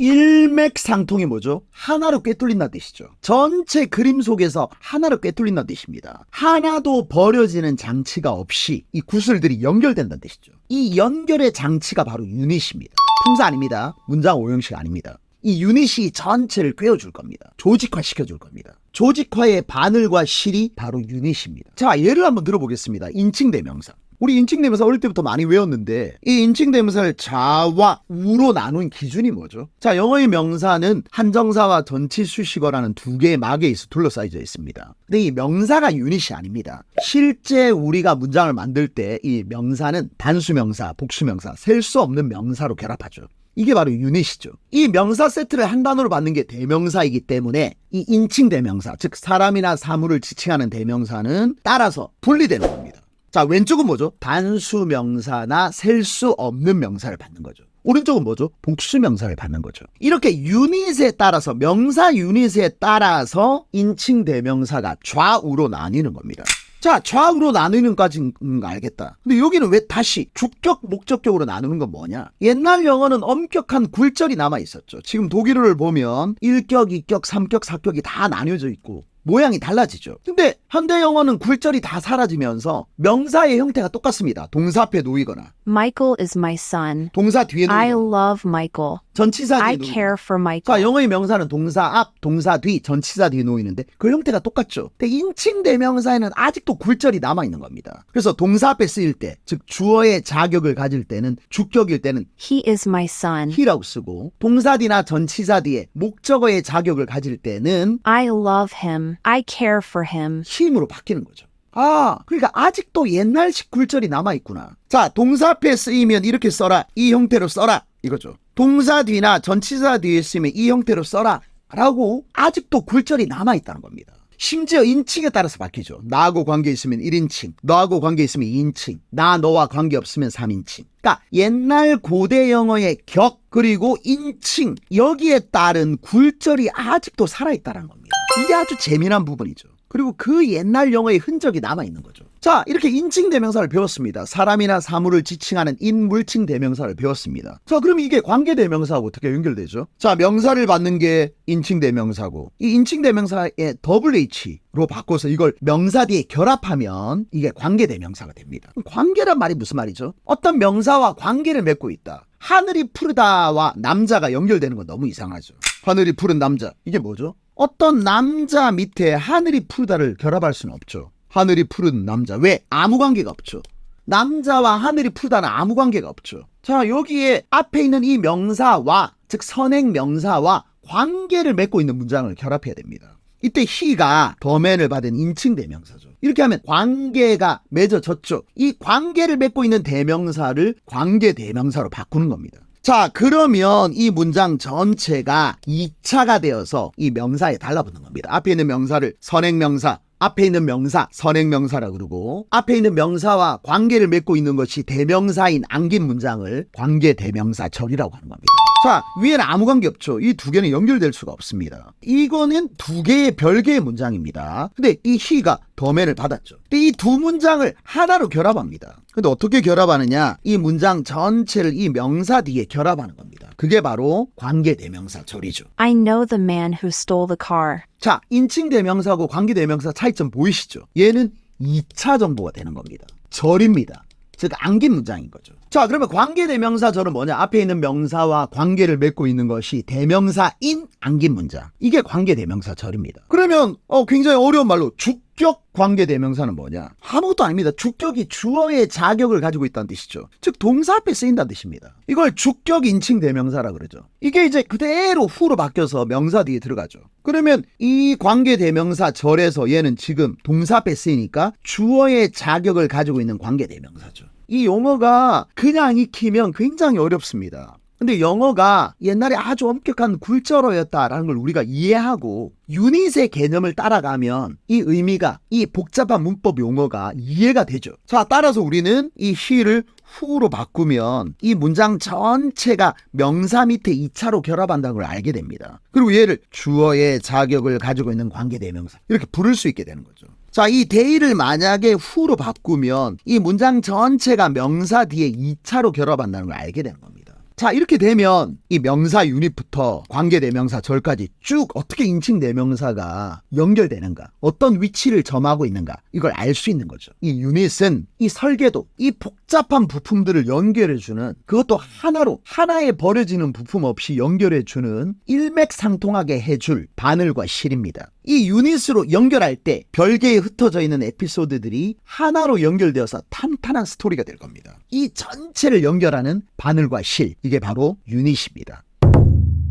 일맥상통이 뭐죠? 하나로 꿰뚫린다는 뜻이죠. 전체 그림 속에서 하나로 꿰뚫린다는 뜻입니다. 하나도 버려지는 장치가 없이 이 구슬들이 연결된다는 뜻이죠. 이 연결의 장치가 바로 유닛입니다. 품사 아닙니다. 문장 오형식 아닙니다. 이 유닛이 전체를 꿰어줄 겁니다. 조직화시켜줄 겁니다. 조직화의 바늘과 실이 바로 유닛입니다. 자, 예를 한번 들어보겠습니다. 인칭대명사. 우리 인칭대명사 어릴 때부터 많이 외웠는데 이 인칭대명사를 좌와 우로 나눈 기준이 뭐죠? 자, 영어의 명사는 한정사와 전치수식어라는 두 개의 막에 둘러싸여져 있습니다. 근데 이 명사가 유닛이 아닙니다. 실제 우리가 문장을 만들 때 이 명사는 단수명사, 복수명사, 셀 수 없는 명사로 결합하죠. 이게 바로 유닛이죠. 이 명사 세트를 한 단어로 받는 게 대명사이기 때문에 이 인칭대명사, 즉 사람이나 사물을 지칭하는 대명사는 따라서 분리되는 겁니다. 자, 왼쪽은 뭐죠? 단수명사나 셀 수 없는 명사를 받는 거죠. 오른쪽은 뭐죠? 복수명사를 받는 거죠. 이렇게 유닛에 따라서, 명사 유닛에 따라서 인칭대명사가 좌우로 나뉘는 겁니다. 자, 좌우로 나누는 까지는 알겠다. 근데 여기는 왜 다시 주격, 목적격으로 나누는 건 뭐냐? 옛날 영어는 엄격한 굴절이 남아 있었죠. 지금 독일어를 보면 1격, 2격, 3격, 4격이 다 나뉘어져 있고 모양이 달라지죠. 근데 현대 영어는 굴절이 다 사라지면서 명사의 형태가 똑같습니다. 동사 앞에 놓이거나 Michael is my son. 동사 뒤에 I 놓이거나 love Michael. 전치사 뒤에 I 놓이거나. care for 자, Michael. 영어의 명사는 동사 앞, 동사 뒤, 전치사 뒤에 놓이는데 그 형태가 똑같죠. 근데 인칭대명사에는 아직도 굴절이 남아있는 겁니다. 그래서 동사 앞에 쓰일 때, 즉 주어의 자격을 가질 때는, 주격일 때는 He is my son. he라고 쓰고, 동사 뒤나 전치사 뒤에 목적어의 자격을 가질 때는 I love him. I care for him. 힘으로 바뀌는 거죠. 아, 그러니까 아직도 옛날식 굴절이 남아있구나. 자, 동사 앞에 쓰이면 이렇게 써라. 이 형태로 써라. 이거죠. 동사 뒤나 전치사 뒤에 쓰이면 이 형태로 써라. 라고 아직도 굴절이 남아있다는 겁니다. 심지어 인칭에 따라서 바뀌죠. 나하고 관계 있으면 1인칭, 너하고 관계 있으면 2인칭, 나, 너와 관계 없으면 3인칭. 그러니까 옛날 고대 영어의 격, 그리고 인칭, 여기에 따른 굴절이 아직도 살아있다는 겁니다. 이게 아주 재미난 부분이죠. 그리고 그 옛날 영어의 흔적이 남아있는 거죠. 자, 이렇게 인칭대명사를 배웠습니다. 사람이나 사물을 지칭하는 인물칭 대명사를 배웠습니다. 자, 그럼 이게 관계대명사하고 어떻게 연결되죠? 자, 명사를 받는 게 인칭대명사고 이 인칭대명사의 WH로 바꿔서 이걸 명사 뒤에 결합하면 이게 관계대명사가 됩니다. 관계란 말이 무슨 말이죠? 어떤 명사와 관계를 맺고 있다. 하늘이 푸르다와 남자가 연결되는 건 너무 이상하죠. 하늘이 푸른 남자, 이게 뭐죠? 어떤 남자 밑에 하늘이 푸르다를 결합할 수는 없죠. 하늘이 푸른 남자. 왜? 아무 관계가 없죠. 남자와 하늘이 푸르다는 아무 관계가 없죠. 자, 여기에 앞에 있는 이 명사와, 즉 선행 명사와 관계를 맺고 있는 문장을 결합해야 됩니다. 이때 he가 더맨을 받은 인칭 대명사죠. 이렇게 하면 관계가 맺어졌죠. 이 관계를 맺고 있는 대명사를 관계 대명사로 바꾸는 겁니다. 자, 그러면 이 문장 전체가 2차가 되어서 이 명사에 달라붙는 겁니다. 앞에 있는 명사를 선행명사, 앞에 있는 명사 선행명사라 그러고 앞에 있는 명사와 관계를 맺고 있는 것이 대명사인 안긴 문장을 관계대명사절이라고 하는 겁니다. 자, 위에는 아무 관계 없죠. 이 두 개는 연결될 수가 없습니다. 이거는 두 개의 별개의 문장입니다. 근데 이 he가 더맨을 받았죠. 근데 이 두 문장을 하나로 결합합니다. 근데 어떻게 결합하느냐? 이 문장 전체를 이 명사 뒤에 결합하는 겁니다. 그게 바로 관계대명사절이죠. I know the man who stole the car. 자, 인칭대명사하고 관계대명사 차이점 보이시죠? 얘는 2차 정보가 되는 겁니다. 절입니다. 즉 안긴 문장인 거죠. 자, 그러면 관계대명사절은 뭐냐? 앞에 있는 명사와 관계를 맺고 있는 것이 대명사인 안긴 문장. 이게 관계대명사절입니다. 그러면 굉장히 어려운 말로 주격 관계대명사는 뭐냐? 아무것도 아닙니다. 주격이 주어의 자격을 가지고 있다는 뜻이죠. 즉 동사 앞에 쓰인다는 뜻입니다. 이걸 주격 인칭 대명사라 그러죠. 이게 이제 그대로 후로 바뀌어서 명사 뒤에 들어가죠. 그러면 이 관계대명사절에서 얘는 지금 동사 앞에 쓰이니까 주어의 자격을 가지고 있는 관계대명사죠. 이 용어가 그냥 익히면 굉장히 어렵습니다. 근데 영어가 옛날에 아주 엄격한 굴절어였다라는 걸 우리가 이해하고 유닛의 개념을 따라가면 이 의미가, 이 복잡한 문법 용어가 이해가 되죠. 자, 따라서 우리는 이 he를 who로 바꾸면 이 문장 전체가 명사 밑에 2차로 결합한다는 걸 알게 됩니다. 그리고 얘를 주어의 자격을 가지고 있는 관계대명사 이렇게 부를 수 있게 되는 거죠. 자, 이 they를 만약에 who로 바꾸면 이 문장 전체가 명사 뒤에 2차로 결합한다는 걸 알게 되는 겁니다. 자, 이렇게 되면 이 명사 유닛부터 관계대명사 절까지 쭉 어떻게 인칭대명사가 연결되는가, 어떤 위치를 점하고 있는가, 이걸 알 수 있는 거죠. 이 유닛은 이 설계도, 이 복잡한 부품들을 연결해주는, 그것도 하나로, 하나에 버려지는 부품 없이 연결해주는 일맥상통하게 해줄 바늘과 실입니다. 이 유닛으로 연결할 때 별개에 흩어져 있는 에피소드들이 하나로 연결되어서 탄탄한 스토리가 될 겁니다. 이 전체를 연결하는 바늘과 실, 이게 바로 유닛입니다.